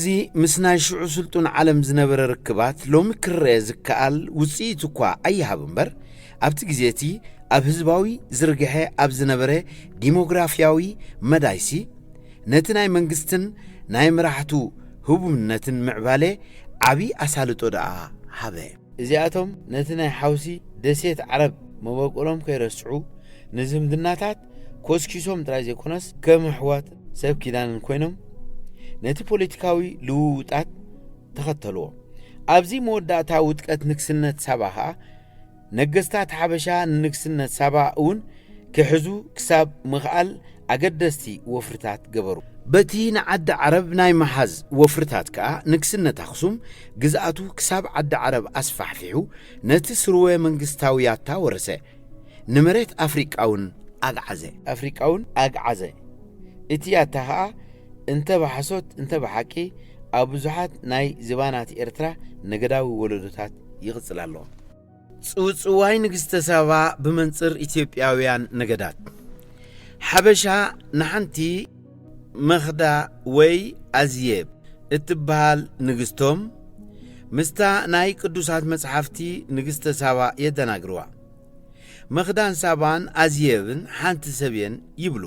ኣብዚ ምስናይ ሽዑ ስልጡን ዓለም ዝነበረ ርክባት ሎሚ ክርአ ዝከኣል ውፅኢት እኳ ኣይሃብ እምበር ኣብቲ ግዜቲ ኣብ ህዝባዊ ዝርግሐ ኣብ ዝነበረ ዲሞግራፊያዊ መዳይሲ ነቲ ናይ መንግስትን ናይ ምራሕቱ ህቡብነትን ምዕባለ ዓቢ ኣሳልጦ ደኣ ሃበ እዚኣቶም ነቲ ናይ ሓውሲ ደሴት ዓረብ መበቆሎም ከይረስዑ ንዝምድናታት ኮስኪሶም ጥራይ ዘይኮነስ ከም ኣሕዋት ሰብ ኪዳንን ኮይኖም ነቲ ፖለቲካዊ ልውውጣት ተኸተልዎ ኣብዚ መወዳእታ ውጥቀት ንግስነት ሳባ ኸኣ ነገስታት ሓበሻ ንንግስነት ሳባ እውን ክሕዙ ክሳብ ምኽኣል ኣገደስቲ ወፍርታት ገበሩ በቲ ንዓዲ ዓረብ ናይ መሓዝ ወፍርታት ከዓ ንግስነት ኣኽሱም ግዝኣቱ ክሳብ ዓዲ ዓረብ ኣስፋሕፊሑ ነቲ ስርወ መንግስታውያታ ወረሰ ንመሬት ኣፍሪቃውን ኣግዓዘ እቲ ያታ ከዓ እንተ ባሓሶት እንተ ባሓቂ ኣብ ብዙሓት ናይ ዝባናት ኤርትራ ነገዳዊ ወለዶታት ይቕጽል ኣሎ ጽውጽዋይ ንግስተ ሳባ ብመንጽር ኢትዮጵያውያን ነገዳት ሓበሻ ንሓንቲ መኽዳ ወይ ኣዝየብ እትበሃል ንግስቶም ምስታ ናይ ቅዱሳት መጽሓፍቲ ንግስተ ሳባ የደናግርዋ መኽዳን ሳባን ኣዝየብን ሓንቲ ሰብየን ይብሉ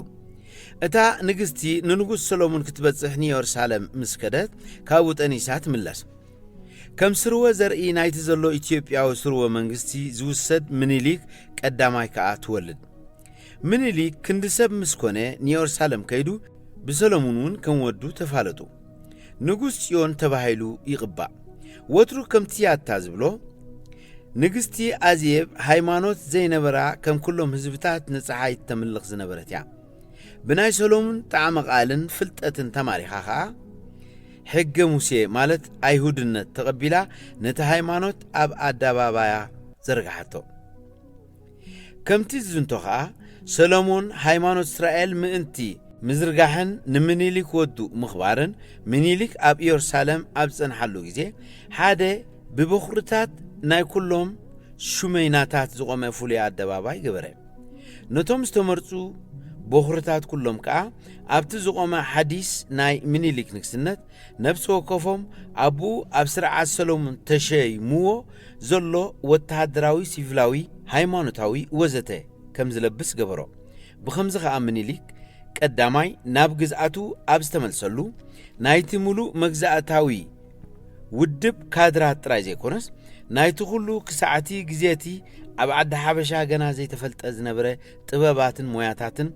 እታ ንግስቲ ንንጉስ ሰሎሞን ክትበጽሕ ንኢየሩሳሌም ምስ ከደት ካብኡ ጠኒሳ ትምለስ ከም ስርወ ዘርኢ ናይቲ ዘሎ ኢትዮጵያዊ ስርወ መንግስቲ ዝውሰድ ምኒልክ ቀዳማይ ከዓ ትወልድ ምኒልክ ክንዲ ሰብ ምስ ኮነ ንኢየሩሳሌም ከይዱ ብሰሎሞን እውን ከም ወዱ ተፋለጡ ንጉስ ጽዮን ተባሂሉ ይቕባእ ወትሩ ከምቲ ያታ ዝብሎ ንግስቲ ኣዝየብ ሃይማኖት ዘይነበራ ከም ኩሎም ህዝብታት ንፀሓይ ተምልኽ ዝነበረት እያ ብናይ ሰሎሞን ጣዕመ ቃልን ፍልጠትን ተማሪኻ ከዓ ሕገ ሙሴ ማለት ኣይሁድነት ተቐቢላ ነቲ ሃይማኖት ኣብ ኣደባባያ ዘርግሓቶ ከምቲ ዝዝንቶ ከዓ ሰሎሞን ሃይማኖት እስራኤል ምእንቲ ምዝርጋሕን ንምኒልክ ወዱ ምኽባርን ምኒልክ ኣብ ኢየሩሳሌም ኣብ ጸንሓሉ ጊዜ ሓደ ብበኹርታት ናይ ኩሎም ሹመይናታት ዝቖመ ፍሉይ ኣደባባይ ገበረ ነቶም ዝተመርፁ በኹርታት ኩሎም ከዓ ኣብቲ ዝቖመ ሓዲስ ናይ ምኒልክ ንግስነት ነብሲ ወከፎም ኣብኡ ኣብ ስርዓት ሰሎሞን ተሸይምዎ ዘሎ ወተሃደራዊ ሲቪላዊ ሃይማኖታዊ ወዘተ ከም ዝለብስ ገበሮ ብኸምዚ ከዓ ምኒልክ ቀዳማይ ናብ ግዝኣቱ ኣብ ዝተመልሰሉ ናይቲ ሙሉእ መግዛእታዊ ውድብ ካድራት ጥራይ ዘይኮነስ ናይቲ ኩሉ ክሳዕቲ ግዜቲ ኣብ ዓዲ ሓበሻ ገና ዘይተፈልጠ ዝነበረ ጥበባትን ሞያታትን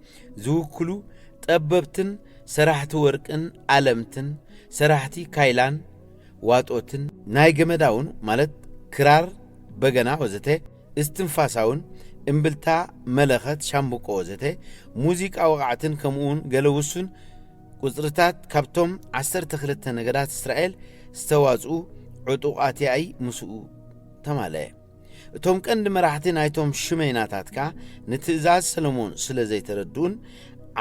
ዝውክሉ ጠበብትን ሰራሕቲ ወርቅን ኣለምትን ሰራሕቲ ካይላን ዋጦትን ናይ ገመዳውን ማለት ክራር በገና ወዘተ እስትንፋሳውን እምብልታ መለኸት ሻምብቆ ወዘተ ሙዚቃ ወቃዕትን ከምኡውን ገለውሱን ቁጽርታት ካብቶም 12 ነገዳት እስራኤል ዝተዋጽኡ ዕጡቓትያይ ምስኡ ተማለየ እቶም ቀንዲ መራሕቲ ናይቶም ሽመይናታት ከዓ ንትእዛዝ ሰሎሞን ስለ ዘይተረድኡን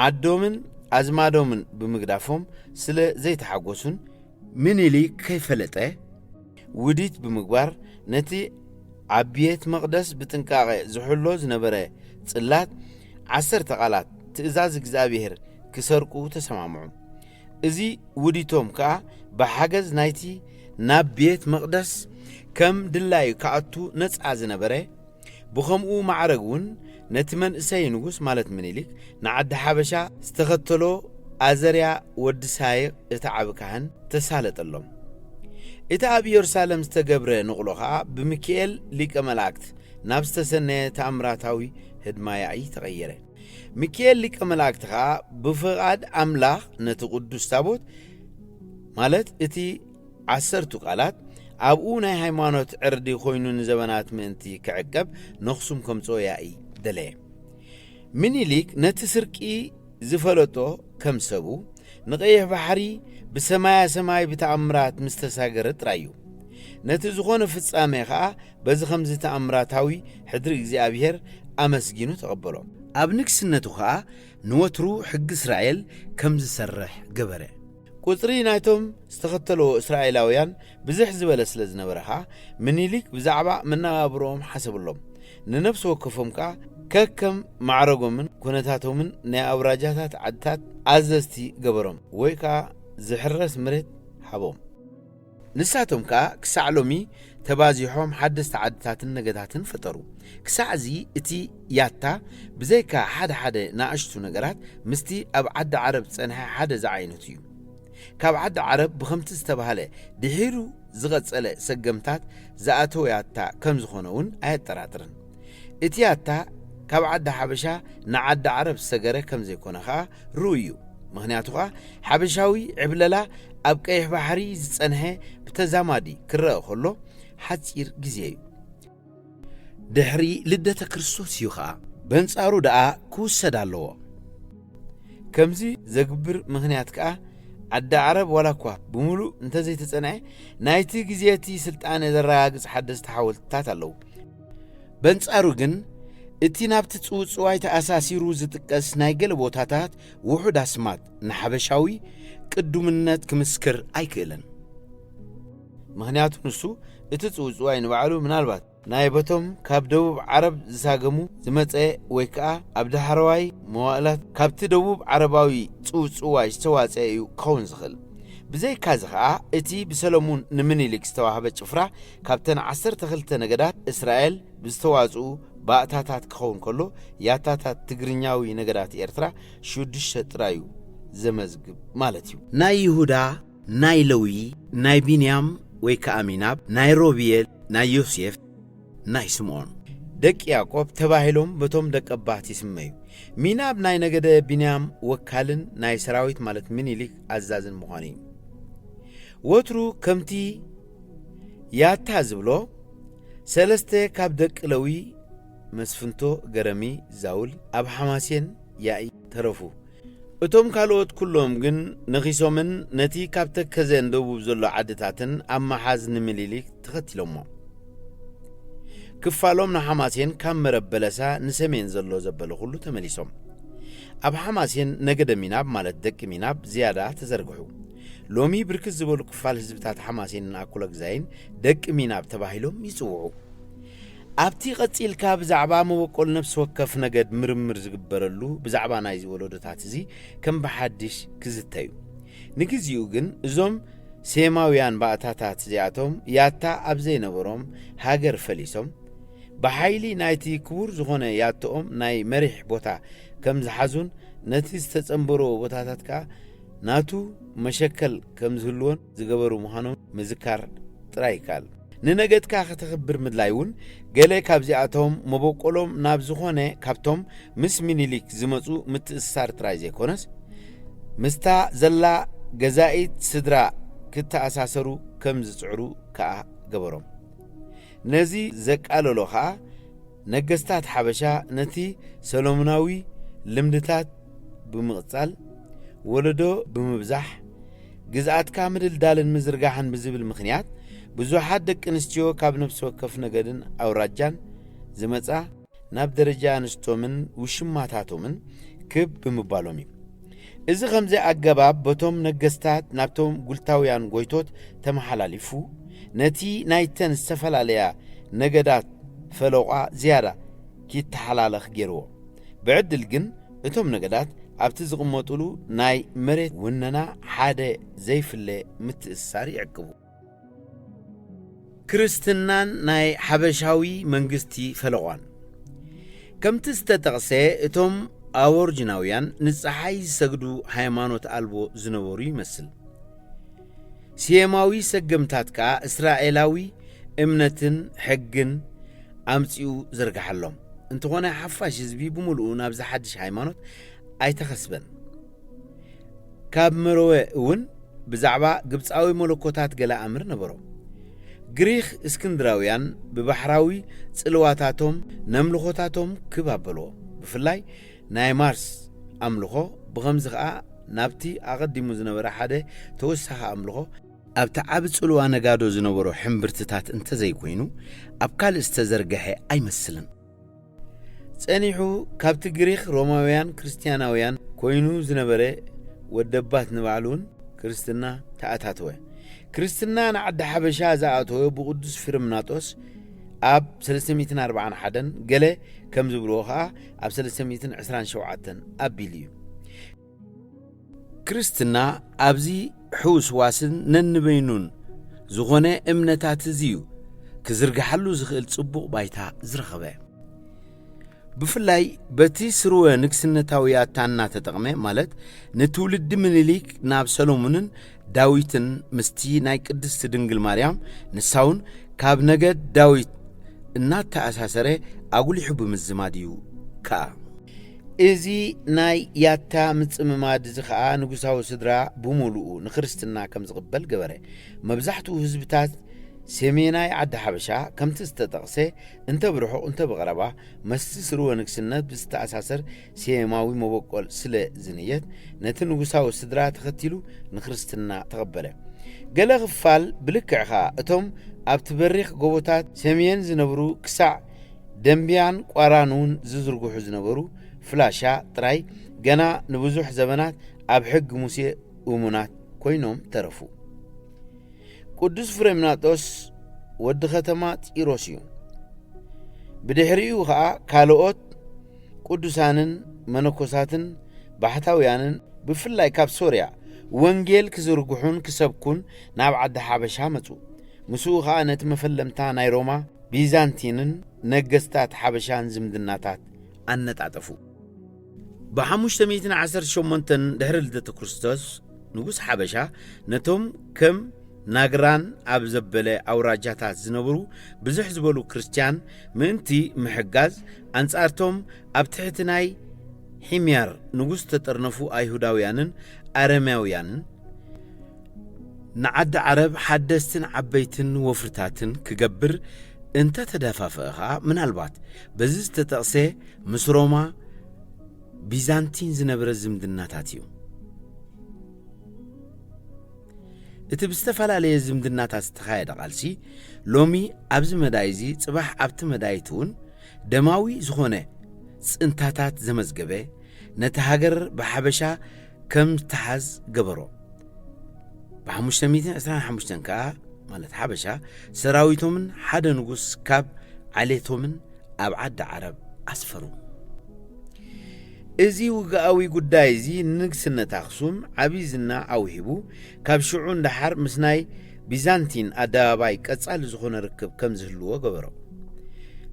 ዓዶምን ኣዝማዶምን ብምግዳፎም ስለ ዘይተሓጐሱን ምኒልክ ከይፈለጠ ውዲት ብምግባር ነቲ ዓብየት መቕደስ ብጥንቃቐ ዝሕሎ ዝነበረ ጽላት 10 ቃላት ትእዛዝ እግዚኣብሔር ክሰርቁ ተሰማምዑ እዚ ውዲቶም ከዓ ብሓገዝ ናይቲ ናብ ቤት መቕደስ ከም ድላይ ከኣቱ ነፃ ዝነበረ ብኸምኡ ማዕረግ እውን ነቲ መንእሰይ ንጉስ ማለት ምኒልክ ንዓዲ ሓበሻ ዝተኸተሎ ኣዘርያ ወዲ ሳይቕ እቲ ዓብ ካህን ተሳለጠሎም እቲ ኣብ ኢየሩሳሌም ዝተገብረ ንቕሎ ከዓ ብሚካኤል ሊቀ መላእክት ናብ ዝተሰነየ ተኣምራታዊ ህድማያይ ተቐየረ ሚካኤል ሊቀ መላእክት ከዓ ብፍቓድ ኣምላኽ ነቲ ቅዱስ ታቦት ማለት እቲ 10 ቃላት ኣብኡ ናይ ሃይማኖት ዕርዲ ኮይኑ ንዘበናት ምእንቲ ክዕቀብ ነኽሱም ከምፅኦ ያኢ ደለየ ምኒልክ ነቲ ስርቂ ዝፈለጦ ከም ሰቡ ንቐይሕ ባሕሪ ብሰማያ ሰማይ ብተኣምራት ምስተሳገረ ጥራዩ ነቲ ዝኾነ ፍጻሜ ከዓ በዚ ከምዚ ተኣምራታዊ ሕድሪ እግዚኣብሔር ኣመስጊኑ ተቐበሎ ኣብ ንግስነቱ ከዓ ንወትሩ ሕጊ እስራኤል ከም ዝሰርሕ ገበረ ቁጽሪ ናይቶም ዝተኸተልዎ እስራኤላውያን ብዙሕ ዝበለ ስለ ዝነበረ ከዓ ምኒልክ ብዛዕባ መነባብሮኦም ሓሰብሎም ንነብሲ ወከፎም ከዓ ከከም ማዕረጎምን ኩነታቶምን ናይ ኣውራጃታት ዓድታት ኣዘዝቲ ገበሮም ወይ ከዓ ዝሕረስ መሬት ሃቦም ንሳቶም ከ ክሳዕ ሎሚ ተባዚሖም ሓደስተ ዓድታትን ነገዳትን ፈጠሩ ክሳዕዚ እቲ ያታ ብዘይካ ሓደ ናእሽቱ ነገራት ምስቲ ኣብ ዓዲ ዓረብ ጸንሐ ሓደ ዝዓይነቱ እዩ ካብ ዓዲ ዓረብ ብኸምቲ ዝተባሃለ ድሒሩ ዝቐጸለ ሰገምታት ዝኣተወ ያታ ከም ዝኾነውን ኣየጠራጥርን እቲ ያታ ካብ ዓዲ ሓበሻ ንዓዲ ዓረብ ዝሰገረ ከም ዘይኮነ ኸዓ ርኡ እዩ ምኽንያቱ ኸዓ ሓበሻዊ ዕብለላ ኣብ ቀይሕ ባሕሪ ዝጸንሐ ብተዛማዲ ክረአ ከሎ ሓፂር ግዜ እዩ ድሕሪ ልደተ ክርስቶስ እዩ ኸዓ በንጻሩ ደኣ ክውሰድ ኣለዎ ከምዚ ዘግብር ምኽንያት ከኣ ዓዲ ዓረብ ዋላ እኳ ብምሉእ እንተዘይተጸንዐ ናይቲ ግዜ እቲ ስልጣነ ዘረጋግጽ ሓደስቲ ሓወልትታት ኣለዉ በንጻሩ ግን እቲ ናብቲ ጽውጽዋይ ተኣሳሲሩ ዝጥቀስ ናይ ገለ ቦታታት ውሑድ ኣስማት ንሓበሻዊ ቅዱምነት ክምስክር ኣይክእለን ምኽንያቱ ንሱ እቲ ጽውጽዋይ ንባዕሉ ምናልባት ናይ በቶም ካብ ደቡብ ዓረብ ዝሳገሙ ዝመጸ ወይ ከዓ ኣብ ዳሕረዋይ መዋእላት ካብቲ ደቡብ ዓረባዊ ጽውጽዋይ ዝተዋፀ እዩ ክኸውን ዝኽእል ብዘይካዚ ከዓ እቲ ብሰሎሙን ንምኒልክ ዝተዋህበ ጭፍራ ካብተን 12 ነገዳት እስራኤል ብዝተዋጽኡ ባእታታት ክኸውን ከሎ ያታታት ትግርኛዊ ነገዳት ኤርትራ 6 ጥራዩ ዘመዝግብ ማለት እዩ ናይ ይሁዳ ናይ ለዊ ናይ ቢንያም ወይ ከዓ ሚናብ ናይ ሮቤል ናይ ዮሴፍ ናይ ስምዖን ደቂ ያዕቆብ ተባሂሎም በቶም ደቀባት ይስመዩ ሚናብ ናይ ነገደ ቢንያም ወካልን ናይ ሰራዊት ማለት ምኒልክ ኣዛዝን ምዃኑ እዩ ወትሩ ከምቲ ያታ ዝብሎ ሰለስተ ካብ ደቂ ለዊ መስፍንቶ ገረሚ ዛውል ኣብ ሓማሴን ያኢ ተረፉ እቶም ካልኦት ኩሎም ግን ነኺሶምን ነቲ ካብ ተከዘን ደቡብ ዘሎ ዓድታትን ኣብ መሓዝ ንምኒልክ ተኸቲሎሞ ክፋሎም ንሓማሴን ካብ መረብ በለሳ ንሰሜን ዘሎ ዘበለ ሁሉ ተመሊሶም ኣብ ሓማሴን ነገደ ሚናብ ማለት ደቂ ሚናብ ዝያዳ ተዘርግሑ ሎሚ ብርክት ዝበሉ ክፋል ህዝብታት ሓማሴንን ኣኩለ ግዛይን ደቂ ሚናብ ተባሂሎም ይጽውዑ ኣብቲ ቐጺልካ ብዛዕባ መበቆል ነፍሲ ወከፍ ነገድ ምርምር ዝግበረሉ ብዛዕባ ናይ ወለዶታት እዚ ከም ብሓድሽ ክዝተዩ ንግዚኡ ግን እዞም ሴማውያን ባእታታት እዚኣቶም ያታ ኣብ ዘይነበሮም ሃገር ፈሊሶም ብሓይሊ ናይቲ ክቡር ዝኾነ ያቶኦም ናይ መሪሕ ቦታ ከም ዝሓዙን ነቲ ዝተጸንበሮ ቦታታት ከዓ ናቱ መሸከል ከም ዝህልዎን ዝገበሩ ምዃኖም ምዝካር ጥራይ ይካል ንነገድካ ከተኽብር ምድላይውን ገለ ካብዚኣቶም መበቆሎም ናብ ዝኾነ ካብቶም ምስ ምኒልክ ዝመፁ ምትእስሳር ጥራይ ዘይኮነስ ምስታ ዘላ ገዛኢት ስድራ ክተኣሳሰሩ ከም ዝጽዕሩ ከዓ ገበሮም ነዚ ዘቃለሎ ከዓ ነገስታት ሓበሻ ነቲ ሰሎሞናዊ ልምድታት ብምቕጻል ወለዶ ብምብዛሕ ግዝኣትካ ምድልዳልን ምዝርጋሕን ብዝብል ምኽንያት ብዙሓት ደቂ ኣንስትዮ ካብ ነፍሲ ወከፍ ነገድን ኣውራጃን ዝመጻ ናብ ደረጃ ኣንስቶምን ውሽማታቶምን ክብ ብምባሎም እዩ እዚ ከምዚ ኣገባብ በቶም ነገስታት ናብቶም ጉልታውያን ጎይቶት ተመሓላሊፉ ነቲ ናይተን ዝተፈላለያ ነገዳት ፈለቋ ዝያዳ ኪተሓላለኽ ገይርዎ ብዕድል ግን እቶም ነገዳት ኣብቲ ዝቕመጡሉ ናይ መሬት ውነና ሓደ ዘይፍለ ምትእስሳር ይዕቅቡ ክርስትናን ናይ ሓበሻዊ መንግስቲ ፈለቋን ከምቲ ዝተጠቕሰ እቶም ኣቦርጅናውያን ንፀሓይ ዝሰግዱ ሃይማኖት ኣልቦ ዝነበሩ ይመስል ሲየማዊ ሰገምታት ከዓ እስራኤላዊ እምነትን ሕግን ኣምፂኡ ዘርጋሓሎም እንተኾነ ሓፋሽ ህዝቢ ብምልኡ ናብ ዝሓድሽ ሃይማኖት ኣይተኸስበን ካብ መረወ እውን ብዛዕባ ግብፃዊ መለኮታት ገለ ኣምር ነበሮም ግሪክ እስክንድራውያን ብባሕራዊ ጽልዋታቶም ነምልኾታቶም ክባበልዎ ብፍላይ ናይ ማርስ ኣምልኾ ብኸምዚ ከዓ ናብቲ ኣቐዲሙ ዝነበረ ሓደ ተወሳኺ ኣምልኾ ኣብቲ ዓብ ጽልዋ ነጋዶ ዝነበሮ ሕምብርትታት እንተዘይኮይኑ ኣብ ካልእ ዝተዘርግሐ ኣይመስልን ጸኒሑ ካብቲ ግሪክ ሮማውያን ክርስቲያናውያን ኮይኑ ዝነበረ ወደባት ንባዕሉን ክርስትና ተኣታተወ ክርስትና ንዓዲ ሓበሻ ዝኣተወ ብቅዱስ ፍርምናጦስ ኣብ 341 ገለ ከም ዝብልዎ ከዓ ኣብ 327 ኣቢል እዩ ክርስትና ኣብዚ حوس واسن ننبينون زغونه امنتات زيو كزرقحلو زخيل صبوق بايتا زرخبه بفلاي بتي سروه نكسنتاويات تانا تتقمه مالت نتولد منليك ناب سلومونن داويتن مستي ناي قدست دنگل مريم نساون كاب نگد داويت እናት ተአሳሰረ አጉል ሕቡ ምዝማድዩ ካ እዚ ናይ ያታ ምጽምማድ ዝኸአ ንጉሳዊ ስድራ ብሙሉኡ ንክርስትና ከም ዝቕበል ገበረ መብዛሕቱ ህዝብታት ሰሜናይ ዓዲ ሓበሻ ከምቲ ዝተጠቕሰ እንተ ብርሑቕ እንተ ብቐረባ መስቲ ስርወ ንግስነት ብዝተኣሳሰር ሴማዊ መበቆል ስለ ዝንየት ነቲ ንጉሳዊ ስድራ ተኸቲሉ ንክርስትና ተቐበለ ገለ ክፋል ብልክዕኻ እቶም ኣብቲ በሪኽ ጎቦታት ሰሜን ዝነብሩ ክሳዕ ደንቢያን ቋራኑን ዝዝርግሑ ዝነበሩ ፍላሻ ጥራይ ገና ንብዙሕ ዘመናት ኣብ ሕጊ ሙሴ እሙናት ኮይኖም ተረፉ ቅዱስ ፍሬምናጦስ ወዲ ከተማ ጢሮስ እዩ ብድሕሪኡ ከዓ ካልኦት ቅዱሳንን መነኮሳትን ባሕታውያንን ብፍላይ ካብ ሶርያ ወንጌል ክዝርግሑን ክሰብኩን ናብ ዓዲ ሓበሻ መጹ مسوء خانت مفلمتا ناي روما بيزانتينن نجستات حبشان زمدناتات أنت عطفو بحموش تميتنا عسر شومنتن دهر لدت كريستوس نقص حبشا نتوم كم ناقران أبزبلة أو راجاتات زنبرو بزح زبلو كريستيان منتي محقاز أنصارتهم أبتحتناي حميار نقص تترنفو أيهوداويانن أرماويانن نعد عرب حدثتن عبيتن وفرتاتن كجبر انت تدافعها من البات بزز تتقسي مسروما بيزانتين زنبر الزمدناتاتيو اتبستفال عليه الزمدناتات تخايد قالسي لومي أبز مدايزي صباح أبت مدايتون دماوي زخونه انتاتات زمزقبه نتهاجر بحبشا كم تحز قبرو بحمشتميتن أسران حمشتن كا مالت حبشا سراويتومن حدا نقص كاب عليتومن أبعد عرب أسفرو إزي وقاوي قدايزي نقصنا تاخصوم عبيزنا أوهبو كاب شعون دحر مسناي بيزانتين أداباي كتسال زخون ركب كم زهلوه قبرو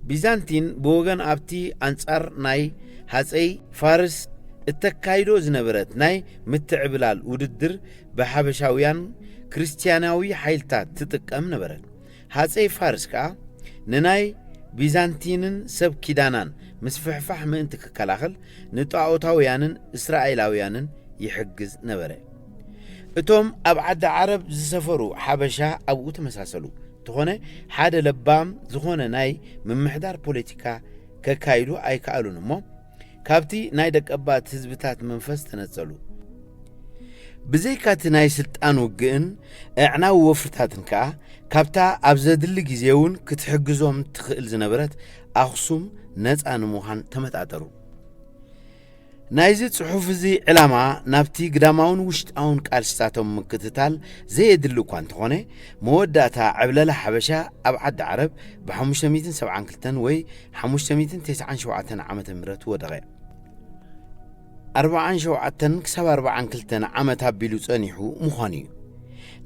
بيزانتين بوغن أبتي أنصار ناي هاتسي فارس التكايدو زنبرت ناي متعبلال وددر بحبشاويان كريستياناوي حيلتات تتقم نبرت هاتسي فارس كا نناي بيزانتينن سب كيدانان مسفحفح منتك كلاخل نطاوتاويانن اسرائيلاويانن يحجز نبره اتوم ابعد عرب زسفرو حبشا ابو تمساسلو تخونه حدا لبام زخونه ناي من محدار بوليتيكا ككايدو اي كالونمو كابتي نايدك أبات هزبتات منفس تنزلو بزيكات ناي سلطان وقئن اعناو وفرتاتن كا كابتا أبزاد اللي جيزيون كتحقزوهم تخيل زنبرت أخصوم نزعان موحان تمتعترو نايزت صحوف زي علامة نابتي قداماون وشت اون كارشتاتهم من كتتال زي يدلو كوانتخوني موداتا عبلالة حبشا أبعد عرب بحموشتميتن 7 كلتن وي حموشتميتن 9 عامة مرات ودغي 4 كسب 4 كلتن عامة بيلو صنيحو مخانيو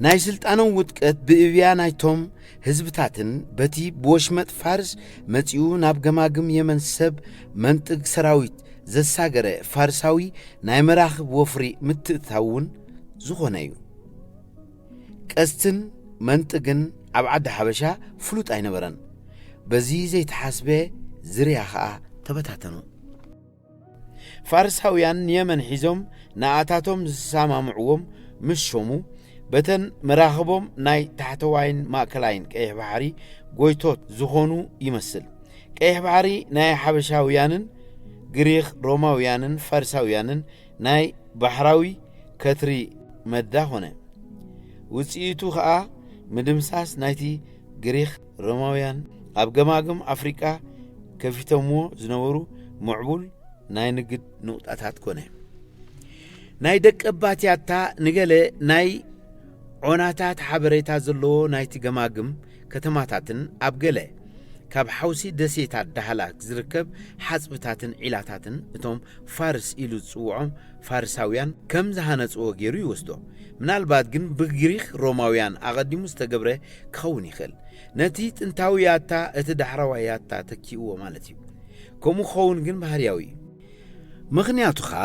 ناي سلطانو ودقت بإبيا نايتوم هزبتاتن بتي بوشمت فارس متيو ناب جماجم يمن سب منطق سراويت زساجرة فارساوي ناي مراخب وفري متتهون زخونايو كاستن منطقن أبعد حبشا فلوت أي نبرن بزي زي تحاسبه زرياخا تبتاتنو فارساويان يمن حيزوم ناعتاتهم زسامامعوهم مش شومو بتن مراخبهم ناي تحتوين ماكلاين كايه بحري قويتوت زخونو يمثل كايه بحري ناي حبشاويانن غريخ روماويانن فارساويانن ناي بحراوي كتري مدى هنا وصيتو خا مدمساس نايتي غريخ روماويان ابغماغم افريقيا كفيتمو زنورو معبول ناي نقد نقطات كونه ناي دق اباتياتا نغله ناي عناتات حبريتا زلو نايتي غماغم كتماتاتن ابغله ካብ ሓውሲ ደሴታት ዳህላክ ዝርከብ ሓጽብታትን ዒላታትን እቶም ፋርስ ኢሉ ዝጽውዖም ፋርሳውያን ከም ዝሃነጽዎ ገይሩ ይወስዶ ምናልባት ግን ብግሪክ ሮማውያን ኣቐዲሙ ዝተገብረ ክኸውን ይኽእል ነቲ ጥንታውያታ እቲ ዳሕራዋያታ ተኪእዎ ማለት እዩ ከምኡ ኸውን ግን ባህርያዊ ምኽንያቱ ኸኣ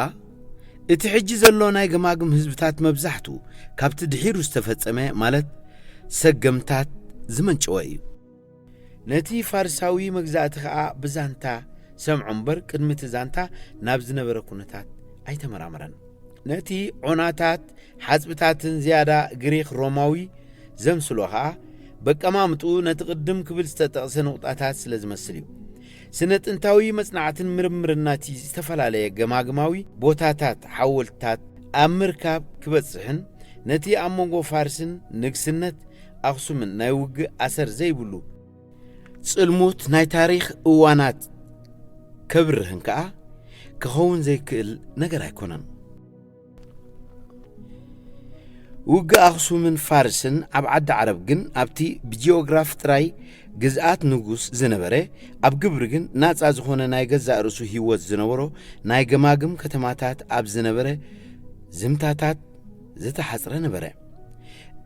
እቲ ሕጂ ዘሎ ናይ ገማግም ህዝብታት መብዛሕትኡ ካብቲ ድሒሩ ዝተፈጸመ ማለት ሰገምታት ዝመንጭወ እዩ ነቲ ፋርሳዊ መግዛእቲ ኸኣ ብዛንታ ሰምዖ እምበር ቅድሚ እቲ ዛንታ ናብ ዝነበረ ኩነታት ኣይተመራመረን ነቲ ዑናታት ሓጽብታትን ዝያዳ ግሪክ ሮማዊ ዘምስሎ ኸኣ በቀማምጥኡ ነቲ ቅድም ክብል ዝተጠቕሰ ንቑጣታት ስለ ዝመስል እዩ ስነ ጥንታዊ መጽናዕትን ምርምርናቲ ዝተፈላለየ ገማግማዊ ቦታታት ሓወልትታት ኣብ ምርካብ ክበጽሕን ነቲ ኣብ መንጎ ፋርስን ንግስነት ኣኽሱምን ናይ ውግእ ኣሰር ዘይብሉ ጽልሙት ናይ ታሪኽ እዋናት ከብርህን ከዓ ክኸውን ዘይክእል ነገር ኣይኮነን ውግእ ኣኽሱምን ፋርስን ኣብ ዓዲ ዓረብ ግን ኣብቲ ብጂኦግራፍ ጥራይ ግዝኣት ንጉስ ዝነበረ ኣብ ግብሪ ግን ናጻ ዝኾነ ናይ ገዛእ ርእሱ ህይወት ዝነበሮ ናይ ገማግም ከተማታት ኣብ ዝነበረ ዝምታታት ዝተሓጽረ ነበረ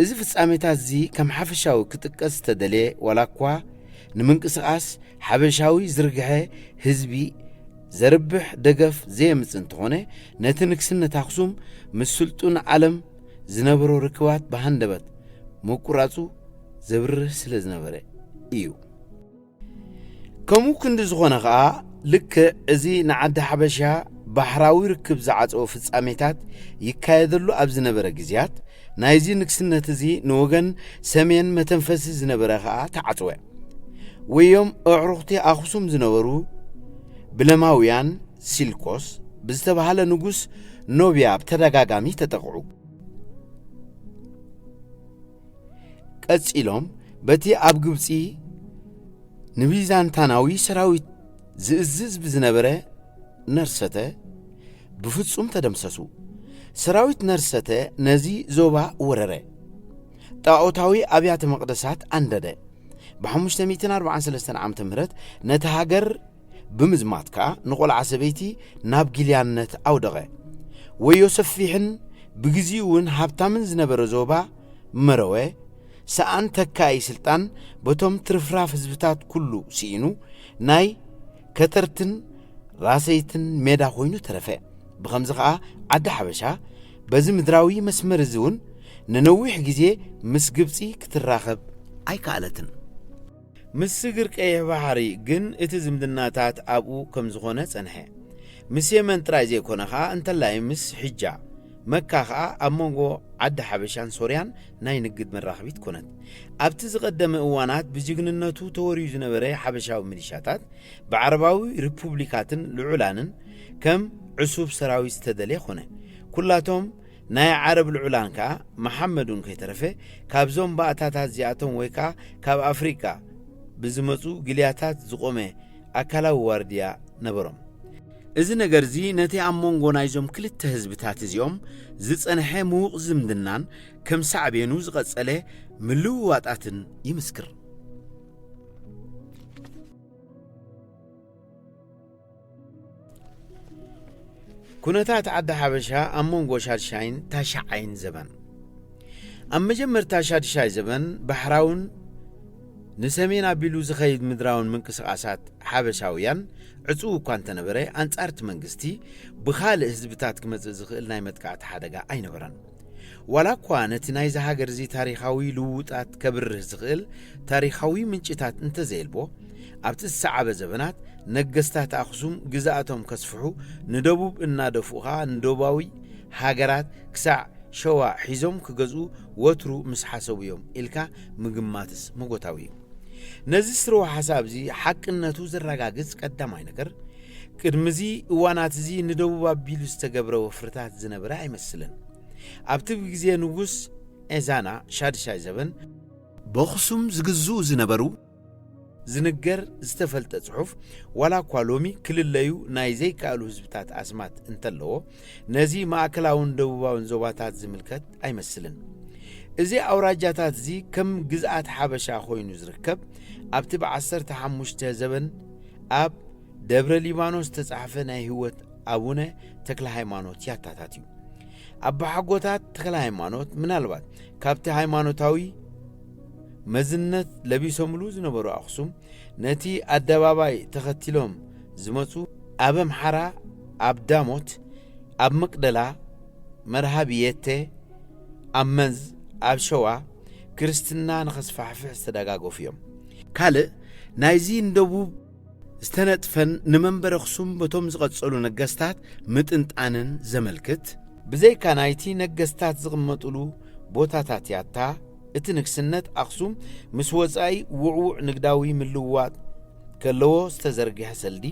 እዚ ፍጻሜታት እዚ ከም ሓፈሻዊ ክጥቀስ ዝተደልየ ዋላ እኳ ንምንቅስቓስ ሓበሻዊ ዝርግሐ ህዝቢ ዘርብሕ ደገፍ ዘየምጽእ እንተኾነ ነቲ ንግስነት ኣኽሱም ምስ ስልጡን ዓለም ዝነበሮ ርክባት ብሃንደበት መቁራጹ ዘብርህ ስለ ዝነበረ እዩ ከምኡ ክንዲ ዝኾነ ኸኣ ልክዕ እዚ ንዓዲ ሓበሻ ባሕራዊ ርክብ ዝዓፀዎ ፍጻሜታት ይካየደሉ ኣብ ዝነበረ ግዜያት ናይዚ ንግስነት እዚ ንወገን ሰሜን መተንፈሲ ዝነበረ ኸኣ ተዓጽወ ወዮም ኣዕሩኽቲ ኣኽሱም ዝነበሩ ብለማውያን ሲልኮስ ብዝተባሃለ ንጉስ ኖብያ ብተደጋጋሚ ተጠቕዑ ቀጺሎም በቲ ኣብ ግብፂ ንቢዛንታናዊ ሰራዊት ዝእዝዝ ብዝነበረ ነርሰተ ብፍጹም ተደምሰሱ ሰራዊት ነርሰተ ነዚ ዞባ ወረረ ጣዖታዊ ኣብያተ መቕደሳት አንደደ ብ543 ዓመተ ምህረት ነቲ ሃገር ብምዝማትካ ንቆልዓ ሰበይቲ ናብ ጊልያነት ኣውደቐ ወዮ ሰፊሕን ብግዚኡን ሃብታምን ዝነበረ ዞባ መረወ ሰኣን ተካይ ስልጣን በቶም ትርፍራፍ ህዝብታት ኩሉ ሲኢኑ ናይ ከተርትን ራሰይትን ሜዳ ኮይኑ ተረፈ ብኸምዚ ኸኣ ዓዲ ሓበሻ በዚ ምድራዊ መስመር እዚ እውን ንነዊሕ ግዜ ምስ ግብፂ ክትራኸብ ኣይከኣለትን ምስ ስግር ቀይሕ ባሕሪ ግን እቲ ዝምድናታት ኣብኡ ከም ዝኾነ ጸንሐ ምስ የመን ጥራይ ዘይኮነ ኸኣ እንተላይ ምስ ሕጃ መካ ኸኣ ኣብ መንጎ ዓዲ ሓበሻን ሶርያን ናይ ንግድ መራኸቢት ኮነት ኣብቲ ዝቐደመ እዋናት ብጅግንነቱ ተወርዩ ዝነበረ ሓበሻዊ ሚሊሻታት ብዓረባዊ ሪፑብሊካትን ልዑላንን ከም ዕሱብ ሰራዊት ዝተደልየ ኾነ ኩላቶም ናይ ዓረብ ልዑላን ከዓ መሐመዱን ከይተረፈ ካብዞም ባእታታት እዚኣቶም ወይ ከዓ ካብ ኣፍሪካ ብዝመፁ ግልያታት ዝቆመ ኣካላዊ ዋርድያ ነበሮም እዚ ነገር እዚ ነቲ ኣብ መንጎ ናይዞም ክልተ ህዝብታት እዚኦም ዝጸንሐ ምዉቕ ዝምድናን ከም ሳዕቤኑ ዝቐጸለ ምልውዋጣትን ይምስክር ኩነታት ዓዲ ሓበሻ ኣብ መንጎ ሻድሻይን ታሽዓይን ዘበን ኣብ መጀመርታ ሻድሻይ ዘበን ባሕራውን ንሰሜን ኣቢሉ ዝኸይድ ምድራውን ምንቅስቓሳት ሓበሻውያን ዕጹው እኳ እንተነበረ ኣንጻርቲ መንግስቲ ብኻልእ ህዝብታት ክመጽእ ዝኽእል ናይ መጥቃዕቲ ሓደጋ ኣይነበረን ዋላ እኳ ነቲ ናይዚ ሃገር እዚ ታሪኻዊ ልውውጣት ከብርህ ዝኽእል ታሪኻዊ ምንጭታት እንተዘይልቦ ኣብቲ ዝሰዓበ ዘበናት ነገስታት ኣኽሱም ግዛኣቶም ከስፍሑ ንደቡብ እናደፍኡኻ ንደቡባዊ ሃገራት ክሳዕ ሸዋ ሒዞም ክገዝኡ ወትሩ ምስ ሓሰቡ እዮም ኢልካ ምግማትስ መጎታዊ እዩ ነዚ ስሩዕ ሓሳብ እዚ ሓቅነቱ ዝረጋግጽ ቀዳማይ ነገር ቅድሚዚ እዋናት እዚ ንደቡብ ኣቢሉ ዝተገብረ ወፍርታት ዝነበረ ኣይመስልን ኣብቲ ግዜ ንጉስ ኤዛና ሻድሻይ ዘበን በኽሱም ዝግዝኡ ዝነበሩ ዝንገር ዝተፈልጠ ጽሑፍ ዋላ እኳ ሎሚ ክልለዩ ናይ ዘይከኣሉ ህዝብታት ኣስማት እንተለዎ ነዚ ማእከላውን ደቡባውን ዞባታት ዝምልከት ኣይመስልን እዚ ኣውራጃታት እዚ ከም ግዝኣት ሓበሻ ኮይኑ ዝርከብ ኣብቲ ብ15 ዘበን ኣብ ደብረ ሊባኖስ ተጻሕፈ ናይ ህይወት ኣቡነ ተክለ ሃይማኖት ያታታት እዩ። ኣብ ሓጎታት ተክለ ሃይማኖት ምናልባት ካብቲ ሃይማኖታዊ መዝነት ለቢሶምሉ ዝነበሩ ኣኽሱም ነቲ ኣደባባይ ተኸቲሎም ዝመፁ ኣብ ኣምሓራ፣ ኣብ ዳሞት፣ ኣብ መቅደላ፣ መርሃብየተ፣ ኣብ መንዝ፣ ኣብ ሸዋ ክርስትና ንኸስፋሕፍሕ ዝተደጋገፉ እዮም። ካልእ ናይዚ እንደቡብ ዝተነጥፈን ንመንበረ ኣኽሱም በቶም ዝቐጸሉ ነገስታት ምጥንጣንን ዘመልክት ብዘይካ ናይቲ ነገስታት ዝቕመጡሉ ቦታታት ያታ እቲ ንግስነት ኣኽሱም ምስ ወፃኢ ውዕውዕ ንግዳዊ ምልውዋጥ ከለዎ ዝተዘርግሐ ሰልዲ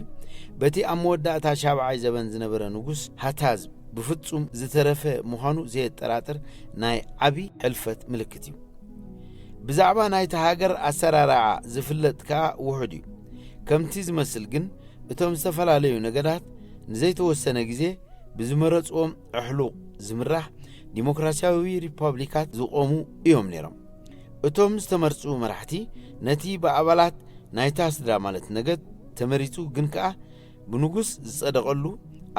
በቲ ኣብ መወዳእታ ሻብዓይ ዘበን ዝነበረ ንጉስ ሃታዝ ብፍጹም ዝተረፈ ምዃኑ ዘየጠራጥር ናይ ዓቢ ሕልፈት ምልክት እዩ። ብዛዕባ ናይቲ ሃገር ኣሰራርዓ ዝፍለጥ ከዓ ውሑድ እዩ። ከምቲ ዝመስል ግን እቶም ዝተፈላለዩ ነገዳት ንዘይተወሰነ ግዜ ብዝመረጽዎም ኣሕሉቕ ዝምራሕ ዲሞክራሲያዊ ሪፐብሊካት ዝቆሙ እዮም ነይሮም። እቶም ዝተመርጹ መራሕቲ ነቲ ብኣባላት ናይታ ስድራ ማለት ነገድ ተመሪጹ ግን ከዓ ብንጉስ ዝጸደቐሉ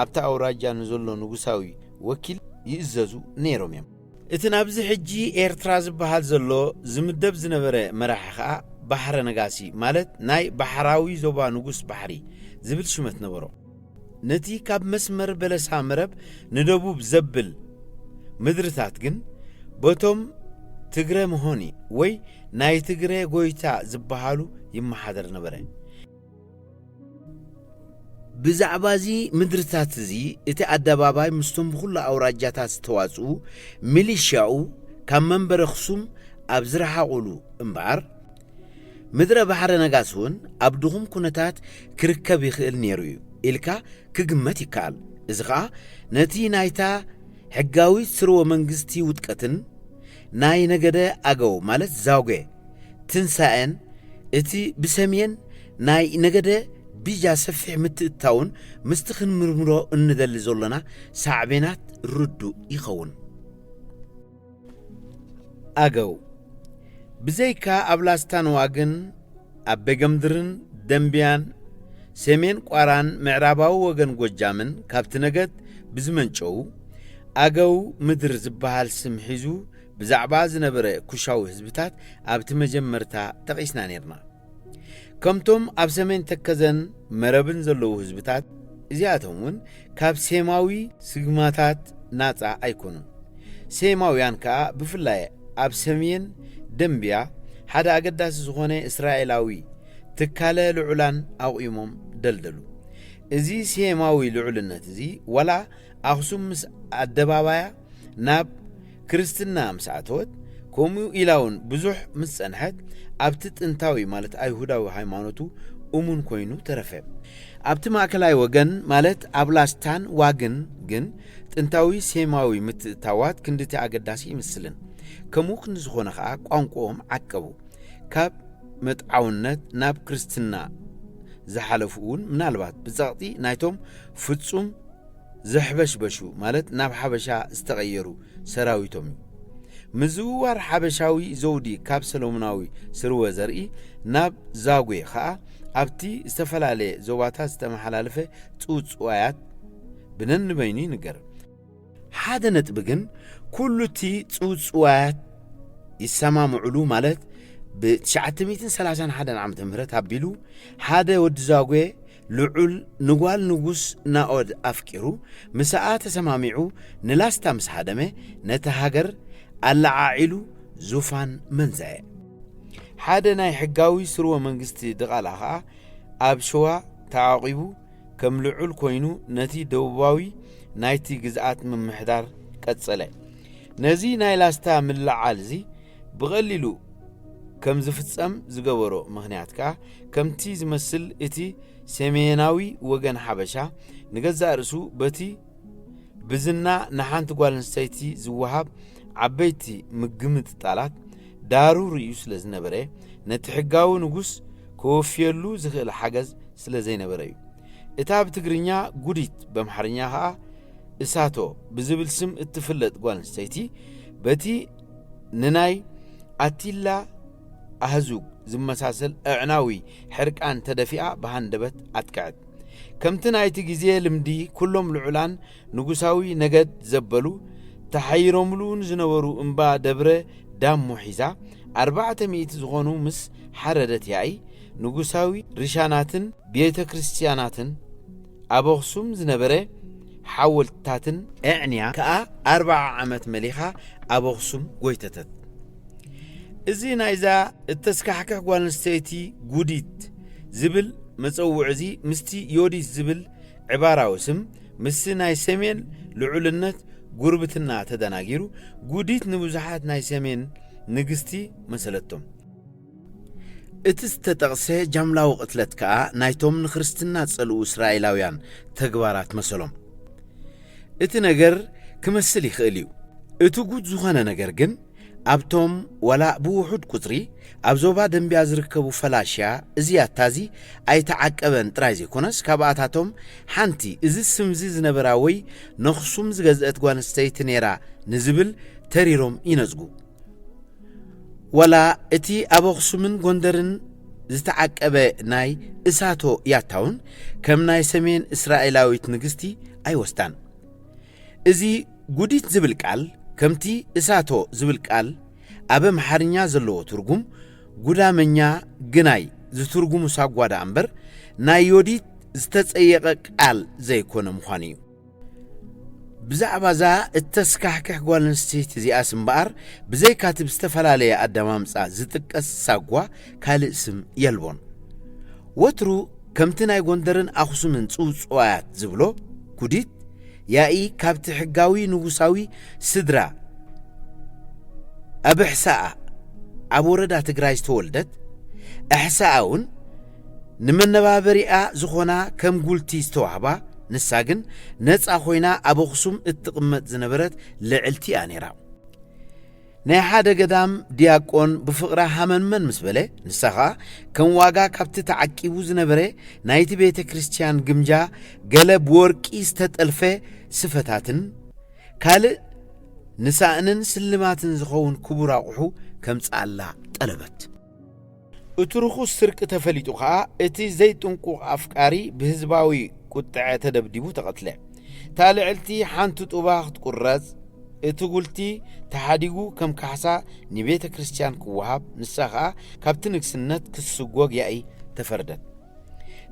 ኣብታ ኣውራጃ ንዘሎ ንጉሳዊ ወኪል ይእዘዙ ነይሮም እዮም። እቲ ናብዚ ሕጂ ኤርትራ ዝበሃል ዘሎ ዝምደብ ዝነበረ መራሒ ከዓ ባሕረ ነጋሲ ማለት ናይ ባሕራዊ ዞባ ንጉስ ባሕሪ ዝብል ሽመት ነበሮ። ነቲ ካብ መስመር በለሳ መረብ ንደቡብ ዘብል ምድርታት ግን በቶም ትግረ መሆኒ ወይ ናይ ትግረ ጎይታ ዝበሃሉ ይመሓደር ነበረ። ብዛዕባ እዚ ምድርታት እዚ እቲ ኣደባባይ ምስቶም ብኩሉ ኣውራጃታት ዝተዋፅኡ ሚሊሽያኡ ካብ መንበረ ኣኽሱም ኣብ ዝረሓቑሉ እምበር ምድረ ባሕረ ነጋሲ እውን ኣብ ድኹም ኩነታት ክርከብ ይኽእል ነይሩ እዩ ኢልካ ክግመት ይከኣል። እዚ ከዓ ነቲ ናይታ ሕጋዊ ስርወ መንግስቲ ውጥቀትን ናይ ነገደ ኣገው ማለት ዛውጌ ትንሳኤን እቲ ብሰሜን ናይ ነገደ ቢጃ ሰፊሕ ምትእታውን ምስቲ ክንምርምሮ እንደሊ ዘለና ሳዕቤናት ርዱእ ይኸውን። ኣገው ብዘይካ ኣብ ላስታን ዋግን ኣብ በገምድርን ደንቢያን ሰሜን ቋራን ምዕራባዊ ወገን ጎጃምን ካብቲ ነገድ ብዝመንጨው ኣገው ምድር ዝበሃል ስም ሒዙ ብዛዕባ ዝነበረ ኩሻዊ ህዝብታት ኣብቲ መጀመርታ ጠቒስና ነርና። ከምቶም ኣብ ሰሜን ተከዘን መረብን ዘለዉ ህዝብታት እዚኣቶም እውን ካብ ሴማዊ ስግማታት ናፃ ኣይኮኑን። ሴማውያን ከዓ ብፍላይ ኣብ ሰሜን ደንቢያ ሓደ ኣገዳሲ ዝኾነ እስራኤላዊ ትካለ ልዑላን ኣቑሞም ደልደሉ። እዚ ሴማዊ ልዑልነት እዚ ወላ ኣኽሱም ምስ ኣደባባያ ናብ ክርስትና ምስ ኣተወት ከምኡ ኢላውን ብዙሕ ምስ ጸንሐት ኣብቲ ጥንታዊ ማለት ኣይሁዳዊ ሃይማኖቱ እሙን ኮይኑ ተረፈ። ኣብቲ ማእከላይ ወገን ማለት ኣብ ላስታን ዋግን ግን ጥንታዊ ሴማዊ ምትእታዋት ክንድቲ ኣገዳሲ ይምስልን። ከምኡ ክንዝኾነ ከዓ ቋንቋኦም ዓቀቡ። ካብ መጥዓውነት ናብ ክርስትና ዝሓለፉ እውን ምናልባት ብጸቕጢ ናይቶም ፍጹም ዘሕበሽበሹ ማለት ናብ ሓበሻ ዝተቐየሩ ሰራዊቶም እዩ። ምዝውዋር ሓበሻዊ ዘውዲ ካብ ሰሎሞናዊ ስርወ ዘርኢ ናብ ዛጉዌ ከዓ ኣብቲ ዝተፈላለየ ዞባታት ዝተመሓላለፈ ጽውጽዋያት ብነንበይኑ ይንገር። ሓደ ነጥቢ ግን ኩሉ እቲ ጽውጽዋያት ይሰማምዕሉ ማለት ብ931 ዓመተ ምህረት ኣቢሉ ሓደ ወዲ ዛጉዌ ልዑል ንጓል ንጉስ ናኦድ ኣፍቂሩ ምስኣ ተሰማሚዑ ንላስታ ምስ ሃደመ ነቲ ሃገር ኣላዓዒሉ ዙፋን መንዘዐ። ሓደ ናይ ሕጋዊ ስርወ መንግስቲ ድቓላ ከዓ ኣብ ሸዋ ተዓቂቡ ከም ልዑል ኮይኑ ነቲ ደቡባዊ ናይቲ ግዝኣት ምምሕዳር ቀጸለ። ነዚ ናይ ላስታ ምልዓል እዚ ብቐሊሉ ከም ዝፍጸም ዝገበሮ ምኽንያት ከዓ ከምቲ ዝመስል እቲ ሰሜናዊ ወገን ሓበሻ ንገዛእ ርእሱ በቲ ብዝና ንሓንቲ ጓል ኣንስተይቲ ዝወሃብ ዓበይቲ ምግምጥጣላት ዳሩ ርእዩ ስለ ዝነበረ ነቲ ሕጋዊ ንጉስ ክወፍየሉ ዝኽእል ሓገዝ ስለ ዘይነበረ እዩ። እታ ብትግርኛ ጉዲት በምሓርኛ ከዓ እሳቶ ብዝብል ስም እትፍለጥ ጓል ኣንስተይቲ በቲ نناي أتيلا أهزوك زمساسل أعناوي حركان تدفئة بهاندبت أتكعد كمتنا يتجزيه لمدي كلهم العلان نجساوي نجد زبلو تحيرملون زنورو انبا دبره دام محيزا 400 زغونو مس حردت ياي نجساوي رشاناتن بيت كريستياناتن أبوخسوم زنبره حاولتاتن اعنيا كا 4 عمت مليخا أبوخسوم قويتتت ازينا إذا التسكحكح قوانستيتي قوديت زبل مصوعزي مستي يودي زبل عبارة وسم مسي ناي سمين لعلنت قربتنا تدناغيرو قوديت نبوزحات ناي سمين نقستي مسلتهم اتستتغسي جاملاو قتلتكا نايتوم نخرستنا تسألو إسرائيلاويان تقبارات مسلهم اتناقر كمسلي خيليو اتو قود زخانا ناقرقن أبتم ولا بوحد كتري أبزوبا دنبيا زركبو فلاشيا زياد تازي أي تعقبن ترايزي كونس كاباتاتهم حانتي إزي السمزيز نبراوي نخصوم زغزت قوانستيت نيرا نزبل تريروم ينزقو ولا اتي أبوخسومن قندرن زتعقبه ناي إساتو ياتاون كم ناي سمين إسرائيلاوي تنقستي أي وستان إزي قديت زبل قال كمتي إساتو زبل قال أبا محارنيا زلو ترقم قدامنيا قناي زترقم ساقوادا أمبر نايوديت زتتسيقك قال زي كونا مخانيو بزعبا زا التسكحكح قوالن ستيت زي اسم بار بزي كاتب استفلالي أدامامسا زتكس ساقوا كالي اسم يلبون وترو كمتنا يقندرن أخصو من تصوص وآيات زبلو كوديت ياي كابت حقاوي نغساوي سدرا أبحساء أبوردا تقرايز تولدت أحساءون نمن نبابريئة زخونا كم قلتي استوعبا نساقن نتسا خوينا أبو خصوم اتقمت زنبرت لعلتي آنيرا نايحادة قدام دياقون بفقرة هامن من مسبلة نساقا كم واقا كابت تعكيبو زنبري نايتي بيت كريستيان قمجا قلب وركي استتألفة صفتاتن كالي نساءنن سلماتن زخون كبرا قحو كم تسألا طلبت اترخو السرق تفليتو خا اتي زي تنقو أفكاري بهزباوي قطعة تدبديبو تقتله تالعلتي حانتو طباخ تقرز اتقولتي تحاديقو كم كحسا نبيت كريستيان كوهاب نساخا كابتنك سنت كسوغوغ يأي تفردت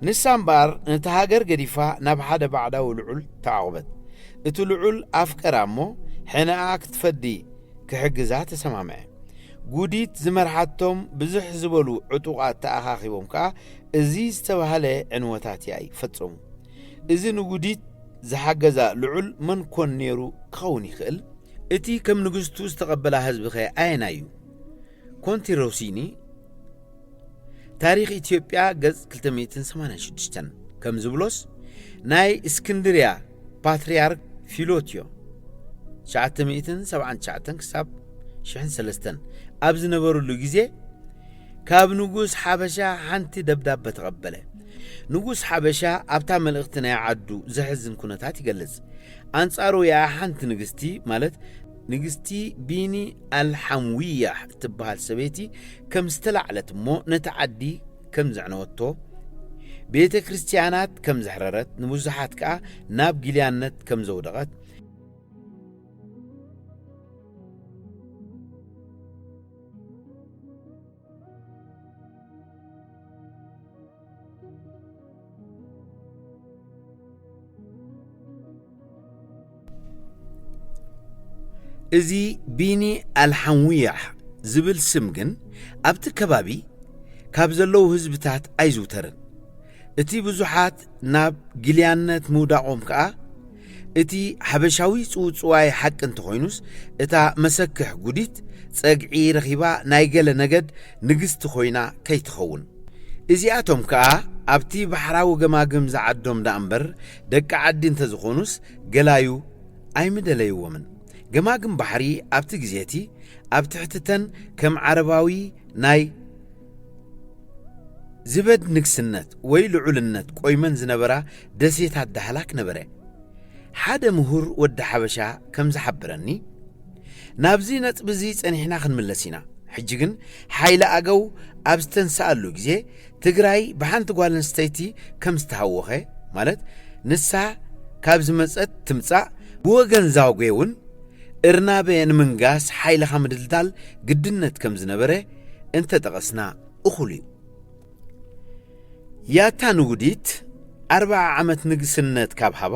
نسان بار نتهاجر قريفا نبحاد بعدا ولعول تعوبت اتو لعول أفكارامو حين تفدي كحقزات سمامه قوديت زمرحاتهم بزح زبلو عطوقات تأخاخيبهم كا ازي استوهالي عنواتات يأي فترهم ازي نقوديت زحقزا لعول من كون نيرو كوني خل اتي كم نقزتو استقبلا هزبخي اينايو كونتي روسيني تاريخ إثيوبيا قز 386 كم زبلوس ناي اسكندريا باتريارك فيلوتيو 979 كساب شحن سلستن أبز نبرو اللو كاب نقوس حابشا حانتي دبداب بتقبله نقوس حابشا أبتا ملغتنا يعدو زحزن كونتاتي قلز أنصارو يا حانت نقستي مالت نقستي بيني الحموية تبهال سبيتي كم استلعلت مو نتعدي كم زعنوتو بيت كريستيانات كم زحررت نموزحات كا ناب جليانت كم زودغت ازي بيني الحموية زبل سمجن ابت كبابي كابزلو هزبتات ايزوترن اتي بزوحات ناب جليانت موداقوم كا اتي حبشاوي صوصواي حق انت خوينوس اتا مسكح قديت صقعي رخيبا نايغل نجد نغست خوينا كي تخون ازياتهم كا ابتي بحراو جماجم زعدهم دامبر دك عدين تزخونوس قلايو اي مدليو ومن جماجم بحري ابت جزيتي ابتحتتن كم عرباوي ناي زبد نكسنت ويلو علنت قويمن زنبرا دسيت الدحلاك نبره حدا مهور ود حبشا كم زحبرني ናብዚ ነጥብዚ ጸኒሕና ክንምለስ ኢና ሕጂ ግን ሓይለ ኣገው ኣብ ዝተንሳኣሉ ግዜ ትግራይ ብሓንቲ ጓል ኣንስተይቲ ከም ዝተሃወኸ ማለት ንሳ ካብ ዝመፀት ትምጻእ ብወገን ዛውጌ እውን እርናበ ንምንጋስ ሓይልኻ ምድልዳል ግድነት ከም ዝነበረ እንተጠቐስና እኹል እዩ ያታ ንጉዲት 40 ዓመት ንግስነት ካብ ሃባ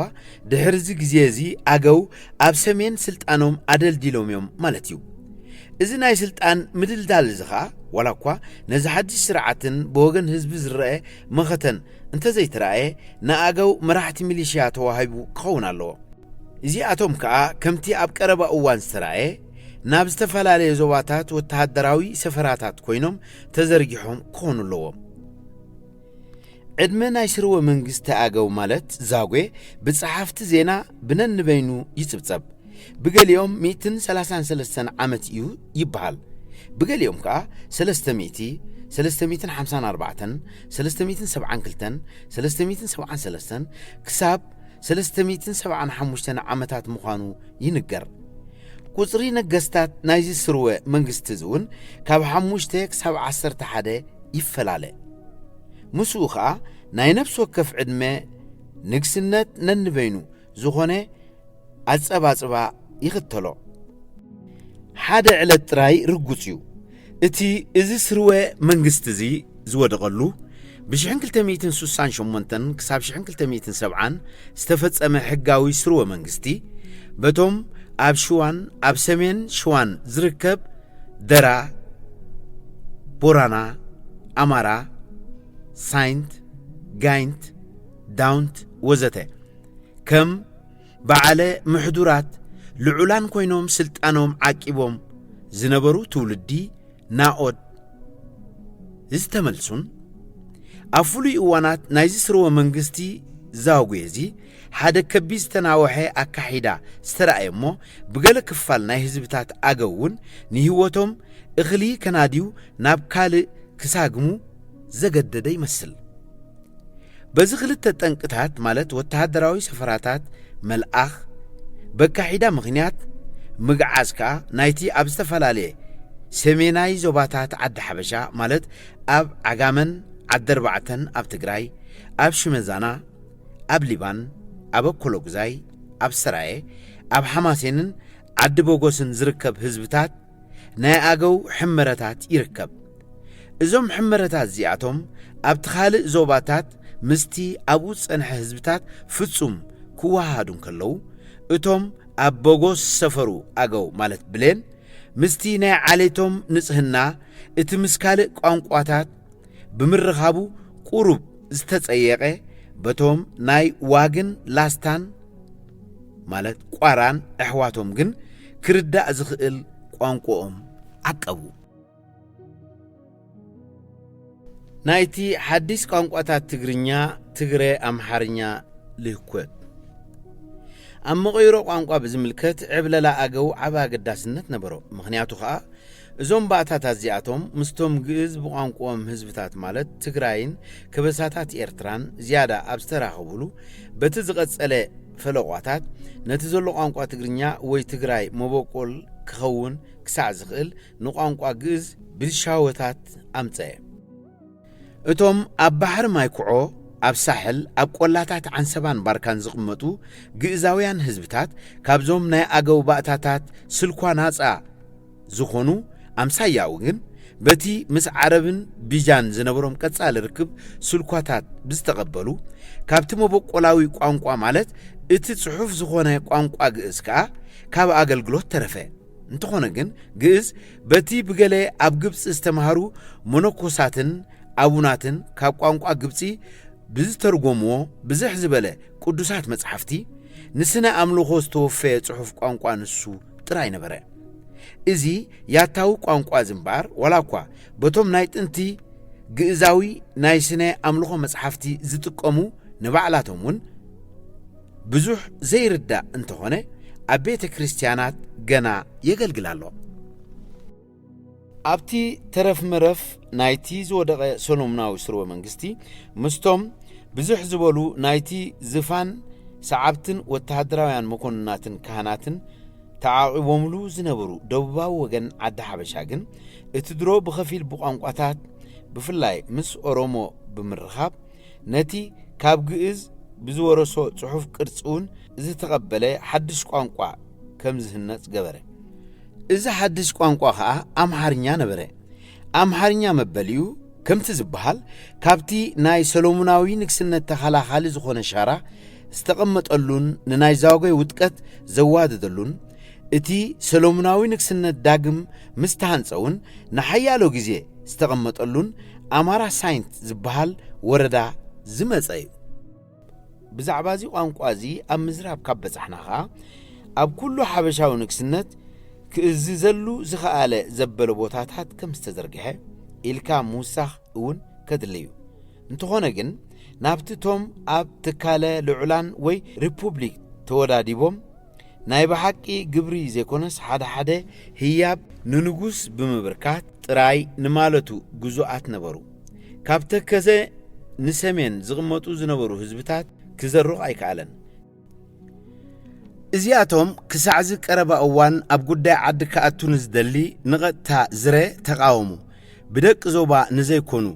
ድሕርዚ ግዜ እዚ ኣገው ኣብ ሰሜን ስልጣኖም ኣደልዲሎም እዮም ማለት እዩ እዚ ናይ ስልጣን ምድልዳል እዚ ኸዓ ዋላ እኳ ነዚ ሓድሽ ስርዓትን ብወገን ህዝቢ ዝረአ መኸተን እንተዘይተረኣየ ንኣገው መራሕቲ ሚሊሽያ ተዋሂቡ ክኸውን ኣለዎ እዚኣቶም ከዓ ከምቲ ኣብ ቀረባ እዋን ዝተረኣየ ናብ ዝተፈላለየ ዞባታት ወተሃደራዊ ሰፈራታት ኮይኖም ተዘርጊሖም ክኾኑ ኣለዎም ዕድመ ናይ ስርወ መንግስቲ ኣገው ማለት ዛጉ ብጸሓፍቲ ዜና ብነንበይኑ ይጽብጸብ ብገሊኦም 133 ዓመት እዩ ይበሃል ብገሊኦም ከዓ 300 354 372 373 ክሳብ 375 ዓመታት ምዃኑ ይንገር ቁጽሪ ነገስታት ናይዚ ስርወ መንግስቲ ዝውን ካብ 5 ክሳብ 11 ይፈላለ مسو خا ناي نفسو كف عدمه نقسنت ننبينو زخونه أصبا يختلو حدا على تراي رقصيو اتي ازي سروه منغستزي زودقلو بشحنكل تميتن سوسان شمونتن كساب شحنكل تميتن سبعان استفصمه حقاوي سروه منغستي بتوم اب شوان اب سمين شوان زركب درا بورانا امارا ساينت جاينت داونت وزته كم بعلى محدورات لعلان كوينوم سلطانوم عاقبوم زنبرو تولدي ناود استملسون افولي اوانات نايزي سرو منغستي زاوغيزي حدا كبيز تناوحي اكاحيدا سترأيمو بغل كفال ناي حزبتات اغاون نيهوتوم اخلي كناديو ناب كالي كساغمو زغدده يمثل بزغلت تنقطات مالت وتهدراوي سفراتات ملأخ بكاحيدا مغنيات مغعازكا نايتي اب استفلالي سميناي زوباتات عد حبشا مالت اب عغامن عد دربعتن اب تግራይ اب شمزانا اب ليبان اب كولوغزاي اب سراي اب حماسينن عد بوغوسن زركب حزبتات ناي اغو حمرتات يركب ازوم حمرتات زياتهم اب تخالق زوباتات مستي ابو صنح حزبتات فصوم كواهادون كلو اتوم اب بوغوس سفرو اغو مالت بلين مستي ناي عليتهم نصهنا اتمسكال قانقواتات بمرخابو قروب استتصيقه بتوم ناي واغن لاستان مالت قاران احواتهم جن كردا زخيل قانقوم عقبو نايتي حديث قانقواتات تغرينيا تغري امحارنيا لهكوت اما غيرو قانقوا بزملكت عبللا اغو عبا قداسنت نبرو مخنياتو خا ازوم باعتات ازياتهم مستوم غز بقانقوم حزبتات مالت تግራይን كبساتات ኤርትራን زياده ابستراخبلو بتزقصله فلقواتات نتزلو قانقوا تግርኛ ወይ ትግራይ مبقول كخون كسع زخل نقانقوا غز بالشاوتات امصه اتوم اب بحر مايكعو اب ساحل اب قولاتات عنسبان باركان زقمطو غزاويان حزبتات كابزوم ناي اغو باعتاتات سلكوا ناصا زخونو امساياو ግን በቲ ምስ ዓረብን ቢጃን ዝነበሮም ቀጻል ርክብ ስልኳታት ብዝተቀበሉ ካብቲ መበቆላዊ ቋንቋ ማለት እቲ ጽሑፍ ዝኾነ ቋንቋ ግዕዝ ከዓ ካብ አገልግሎት ተረፈ እንተኾነ ግን ግዕዝ በቲ ብገለ ኣብ ግብጽ ዝተማሃሩ ሞኖኮሳትን አቡናትን ካብ ቋንቋ ግብጺ ብዝተርጎምዎ ብዝሕ ዝበለ ቅዱሳት መጽሐፍቲ ንስነ አምልኾ ዝተወፈየ ጽሑፍ ቋንቋ ንሱ ጥራይ ነበረ እዚ ያታው ቋንቋ ዝምባር ወላኳ በቶም ናይ ጥንቲ ግዕዛዊ ናይ ስነ አምልኾ መጽሐፍቲ ዝጥቀሙ ንባዕላቶምን ብዙሕ ዘይርዳ እንተኾነ ኣብ ቤተ ክርስቲያናት ገና የገልግላሎ ኣብቲ ተረፍ መረፍ ናይቲ ዝወደቀ ሰሎሞናዊ ስርወ መንግስቲ ምስቶም ብዙሕ ዝበሉ ናይቲ ዝፋን ሰዓብትን ወተሃደራውያን መኮንናትን ካህናትን ተዓቂቦምሉ ዝነበሩ ደቡባዊ ወገን ዓዲ ሓበሻ ግን እቲ ድሮ ብኸፊል ብቋንቋታት ብፍላይ ምስ ኦሮሞ ብምርኻብ ነቲ ካብ ግዕዝ ብዝወረሶ ጽሑፍ ቅርጽውን ዝተቐበለ ሓድሽ ቋንቋ ከም ዝህነጽ ገበረ። እዚ ሓድሽ ቋንቋ ከዓ ኣምሓርኛ ነበረ። ኣምሓርኛ መበልዩ ከምቲ ዝበሃል ካብቲ ናይ ሰሎሞናዊ ንግስነት ተኸላኻሊ ዝኾነ ሻራ ዝተቐመጠሉን ንናይ ዛጉዌ ውጥቀት ዘዋድደሉን እቲ ሰሎሞናዊ ንግስነት ዳግም ምስ ተሃንጸውን ንሓያሎ ግዜ ዝተቐመጠሉን ኣማራ ሳይንት ዝበሃል ወረዳ ዝመጸ እዩ። ብዛዕባ እዚ ቋንቋ እዚ ኣብ ምዝራብ ካብ በጻሕና ኸዓ ኣብ ኩሉ ሓበሻዊ ንግስነት ክእዝዘሉ ዝኸኣለ ዘበለ ቦታታት ከም ዝተዘርግሐ ኢልካ ምውሳኽ እውን ከድልዩ እንተኾነ ግን ናብቲ ቶም ኣብ ትካለ ልዑላን ወይ ሪፑብሊክ ተወዳዲቦም ናይ ብሓቂ ግብሪ ዘይኮነስ ሓደ ሓደ ህያብ ንንጉስ ብምብርካት ጥራይ ንማለቱ ጉዙኣት ነበሩ። ካብ ተከዘ ንሰሜን ዝቕመጡ ዝነበሩ ህዝብታት ክዘርቕ ኣይከኣለን። እዚኣቶም ክሳዕዚ ቀረባ እዋን ኣብ ጉዳይ ዓዲ ከኣቱ ንዝደሊ ንቐጥታ ዝረ ተቃወሙ። ብደቂ ዞባ ንዘይኮኑ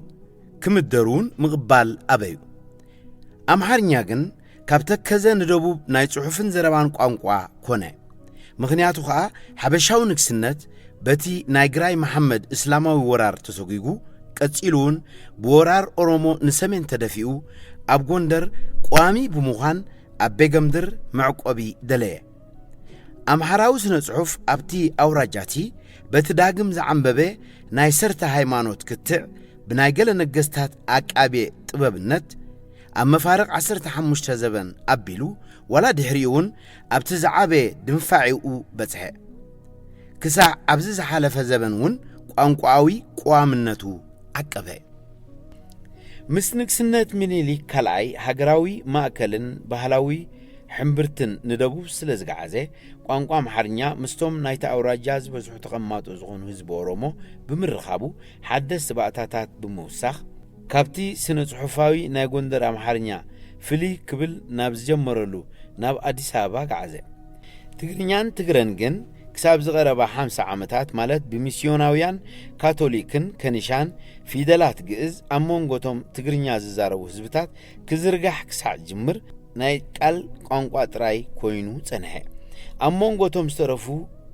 ክምደሩን ምቕባል ኣበዩ። ኣምሓርኛ ግን ካብ ተከዘ ንደቡብ ናይ ጽሑፍን ዘረባን ቋንቋ ኮነ። ምኽንያቱ ከዓ ሓበሻዊ ንግስነት በቲ ናይ ግራይ መሐመድ እስላማዊ ወራር ተሰጊጉ ቀጺሉውን ብወራር ኦሮሞ ንሰሜን ተደፊኡ ኣብ ጎንደር ቋሚ ብምዃን ኣብ ቤገምድር መዕቆቢ ደለየ። ኣምሓራዊ ስነ ጽሑፍ ኣብቲ ኣውራጃቲ በቲ ዳግም ዝዓንበበ ናይ ሰርተ ሃይማኖት ክትዕ ብናይ ገለ ነገስታት ኣቃቤ ጥበብነት ኣብ መፋርቕ 15 ዘበን ኣቢሉ ወላ ድሕሪኡውን ኣብቲ ዝዓበ ድንፋዒኡ በጽሐ። ክሳዕ ኣብዚ ዝሓለፈ ዘበን እውን ቋንቋዊ ቋምነቱ ዓቀበ። ምስ ንግስነት ምኒልክ ካልኣይ ሃገራዊ ማእከልን ባህላዊ ሕምብርትን ንደቡብ ስለ ዝገዓዘ ቋንቋ ኣምሓርኛ ምስቶም ናይቲ ኣውራጃ ዝበዝሑ ተቐማጦ ዝኾኑ ህዝቢ ኦሮሞ ብምርኻቡ ሓደስቲ ባእታታት ብምውሳኽ ካብቲ ስነ ጽሑፋዊ ናይ ጎንደር ኣምሓርኛ ፍልይ ክብል ናብ ዝጀመረሉ ናብ ኣዲስ ኣበባ ገዓዘ። ትግርኛን ትግረን ግን ክሳብ ዝቐረባ 50 ዓመታት ማለት ብሚስዮናውያን ካቶሊክን ከኒሻን ፊደላት ግዕዝ ኣብ መንጎቶም ትግርኛ ዝዛረቡ ህዝብታት ክዝርጋሕ ክሳዕ ጅምር ናይ ቃል ቋንቋ ጥራይ ኮይኑ ጸንሐ። ኣብ መንጎቶም ዝተረፉ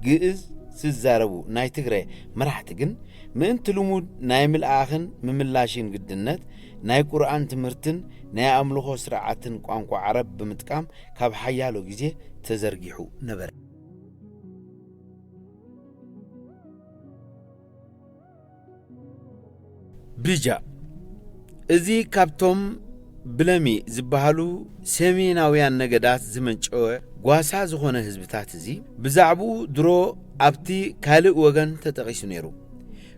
ግዕዝ ዝዛረቡ ናይ ትግረ መራሕቲ ግን ምእንቲ ልሙድ ናይ ምልኣኽን ምምላሽን ግድነት ናይ ቁርኣን ትምህርትን ናይ ኣምልኾ ስርዓትን ቋንቋ ዓረብ ብምጥቃም ካብ ሓያሎ ግዜ ተዘርጊሑ ነበረ። ብጃ እዚ ካብቶም ብለሚ ዝበሃሉ ሰሜናውያን ነገዳት ዝመንጨወ ጓሳ ዝኾነ ህዝብታት እዚ ብዛዕባኡ ድሮ ኣብቲ ካልእ ወገን ተጠቒሱ ነይሩ።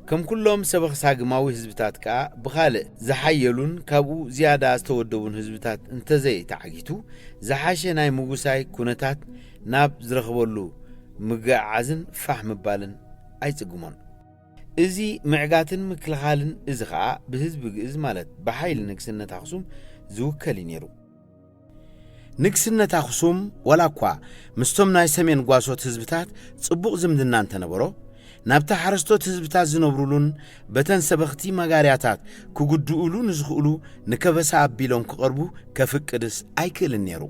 ከም ኩሎም ሰበኽሳግማዊ ህዝብታት ከዓ ብኻልእ ዝሓየሉን ካብኡ ዝያዳ ዝተወደቡን ህዝብታት እንተዘይ ተዓጊቱ ዝሓሸ ናይ ምጉሳይ ኩነታት ናብ ዝረኽበሉ ምግዓዝን ፋሕ ምባልን ኣይጽግሞን። እዚ ምዕጋትን ምክልኻልን እዚ ከዓ ብህዝቢ ግዕዝ ማለት ብሓይሊ ንግስነት ኣኽሱም ዝውከል ነይሩ። ንግስነት ኣኽሱም ወላ እኳ ምስቶም ናይ ሰሜን ጓሶት ህዝብታት ጽቡቕ ዝምድና እንተነበሮ ናብታ ሓረስቶት ህዝብታት ዝነብሩሉን በተን ሰበኽቲ መጋርያታት ክጉድኡሉ ንዝኽእሉ ንከበሳ ኣቢሎም ክቐርቡ ከፍቅድስ ኣይክእልን ነይሩ።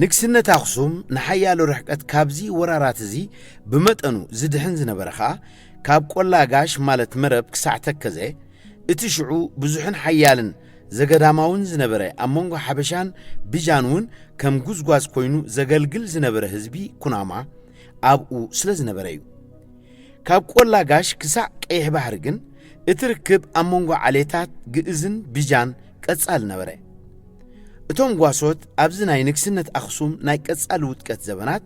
ንግስነት ኣኽሱም ንሓያሎ ርሕቀት ካብዚ ወራራት እዚ ብመጠኑ ዝድሕን ዝነበረ ከዓ ካብ ቆላ ጋሽ ማለት መረብ ክሳዕ ተከዘ እቲ ሽዑ ብዙሕን ሓያልን ዘገዳማውን ዝነበረ ኣብ መንጎ ሓበሻን ብጃንውን ከም ጉዝጓዝ ኮይኑ ዘገልግል ዝነበረ ህዝቢ ኩናማ ኣብኡ ስለ ዝነበረ እዩ። ካብ ቆላ ጋሽ ክሳዕ ቀይሕ ባሕሪ ግን እቲ ርክብ ኣብ መንጎ ዓሌታት ግዕዝን ብጃን ቀጻል ነበረ። እቶም ጓሶት ኣብዚ ናይ ንግስነት ኣኽሱም ናይ ቀጻሊ ውጥቀት ዘበናት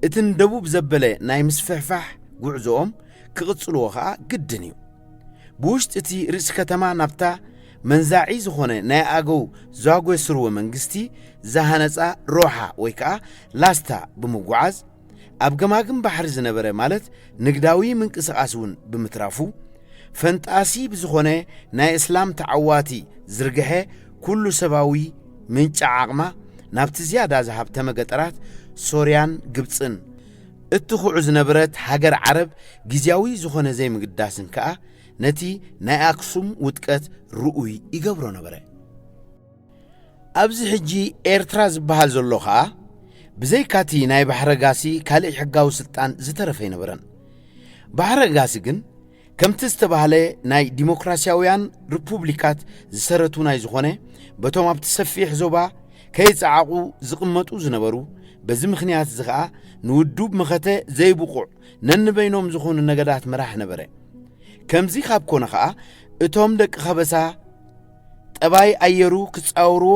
እቲ ንደቡብ ዘበለ ናይ ምስፍሕፋሕ ጉዕዞኦም ክቕጽልዎ ከዓ ግድን እዩ። ብውሽጢ እቲ ርእሲ ከተማ ናብታ መንዛዒ ዝኾነ ናይ ኣገው ዛጉዌ ስርወ መንግስቲ ዝሃነፃ ሮሓ ወይ ከዓ ላስታ ብምጓዓዝ ኣብ ገማግም ባሕሪ ዝነበረ ማለት ንግዳዊ ምንቅስቓስ እውን ብምትራፉ ፈንጣሲ ብዝኾነ ናይ እስላም ተዓዋቲ ዝርግሐ ኩሉ ሰባዊ ምንጫ ዓቕማ ናብቲ ዝያዳ ዝሃብተመ ገጠራት ሶርያን ግብፅን እትኹዕ ዝነበረት ሃገር ዓረብ ጊዜያዊ ዝኾነ ዘይምግዳስን ከዓ ነቲ ናይ ኣክሱም ውጥቀት ርኡይ ይገብሮ ነበረ ኣብዚ ሕጂ ኤርትራ ዝበሃል ዘሎ ከዓ ብዘይካቲ ናይ ባሕረጋሲ ካልእ ሕጋዊ ስልጣን ዝተረፈ ይነበረን ባሕረጋሲ ግን ከምቲ ዝተባህለ ናይ ዲሞክራሲያውያን ሪፑብሊካት ዝሰረቱ ናይ ዝኾነ በቶም ኣብቲ ሰፊሕ ዞባ ከይፀዓቑ ዝቕመጡ ዝነበሩ በዚ ምኽንያት እዚ ከዓ ንውዱብ መኸተ ዘይብቑዕ ነንበይኖም ዝኾኑ ነገዳት መራሕ ነበረ ከምዚ ካብ ኮነ ከዓ እቶም ደቂ ኸበሳ ጠባይ ኣየሩ ክፃወርዎ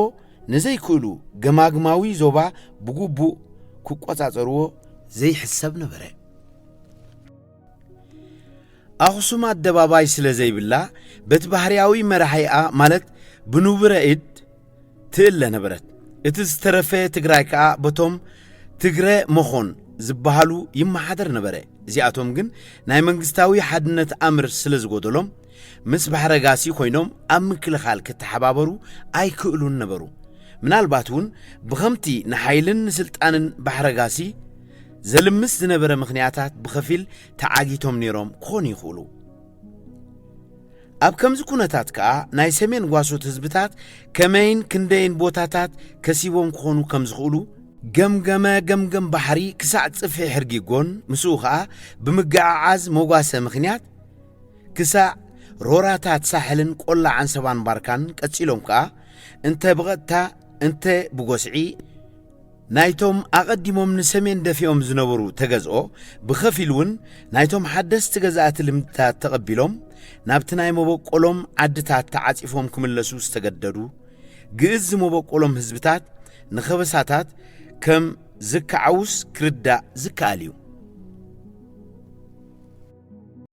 ንዘይክእሉ ገማግማዊ ዞባ ብግቡእ ክቆፃፀርዎ ዘይሕሰብ ነበረ ኣኽሱም ኣደባባይ ስለ ዘይብላ በቲ ባህርያዊ መራሕይኣ ማለት ብንቡረ ኢድ ትእለ ነበረት እቲ ዝተረፈ ትግራይ ከዓ በቶም ትግረ መኾን ዝበሃሉ ይመሓደር ነበረ እዚኣቶም ግን ናይ መንግስታዊ ሓድነት ኣምር ስለ ዝጎደሎም ምስ ባሕረጋሲ ኮይኖም ኣብ ምክልኻል ክትሓባበሩ ኣይክእሉን ነበሩ ምናልባት እውን ብኸምቲ ንሓይልን ንስልጣንን ባሕረጋሲ ዘልምስ ዝነበረ ምኽንያታት ብኸፊል ተዓጊቶም ነይሮም ክኾኑ ይኽእሉ ኣብ ከምዚ ኩነታት ከዓ ናይ ሰሜን ጓሶት ህዝብታት ከመይን ክንደይን ቦታታት ከሲቦም ክኾኑ ከም ዝኽእሉ ገምገም ባሕሪ ክሳዕ ጽፍሒ ሕርጊጎን ምስኡ ከዓ ብምግዓዓዝ መጓሰ ምኽንያት ክሳዕ ሮራታት ሳሕልን ቆላ ዓንሰባን ባርካን ቀጺሎም ከዓ እንተ ብቐጥታ እንተ ብጎስዒ ናይቶም ኣቐዲሞም ንሰሜን ደፊኦም ዝነበሩ ተገዝኦ ብኸፊል እውን ናይቶም ሓደስቲ ገዛእቲ ልምድታት ተቐቢሎም ናብቲ ናይ መበቆሎም ዓድታት ተዓጺፎም ክምለሱ ዝተገደዱ ግእዝ መበቆሎም ህዝብታት ንኸበሳታት ከም ዝከዓውስ ክርዳእ ዝከኣል እዩ